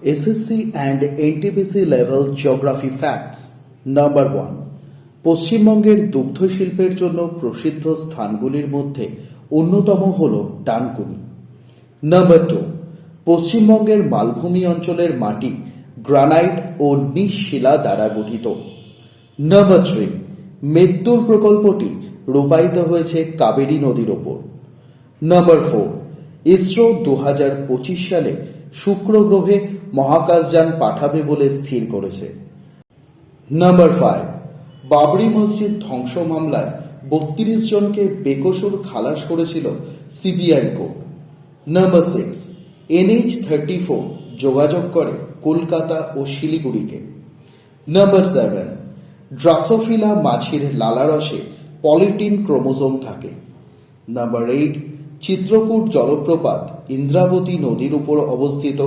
SSC and NTPC level geography facts. Number 1. পশ্চিমবঙ্গের দুগ্ধ শিল্পের জন্য প্রসিদ্ধ স্থানগুলির মধ্যে অন্যতম হল ডানকুনি। নাম্বার 2. পশ্চিমবঙ্গের মালভূমি অঞ্চলের মাটি গ্রানাইট ও নিজ শিলা দ্বারা গঠিত। নাম্বার 3. মেত্তুর প্রকল্পটি রূপায়িত হয়েছে কাবেরী নদীর ওপর। নাম্বার 4. ইসরো 2025 সালে শুক্র গ্রহে মহাকাশযান পাঠাবে বলে স্থির করেছে। নাম্বার 5. বাবরি মসজিদ ধ্বংস মামলায় 32 জনকে বেকসুর খালাস করেছিল সিবিআই কোর্ট। নাম্বার 6. NH-34 যোগাযোগ করে কলকাতা ও শিলিগুড়িকে। নাম্বার 7. ড্রাসোফিলা মাছির লালারসে পলিটিন ক্রোমোজোম থাকে। নাম্বার 8. চিত্রকূট জলপ্রপাত ইন্দ্রাবতী নদীর উপর অবস্থিত।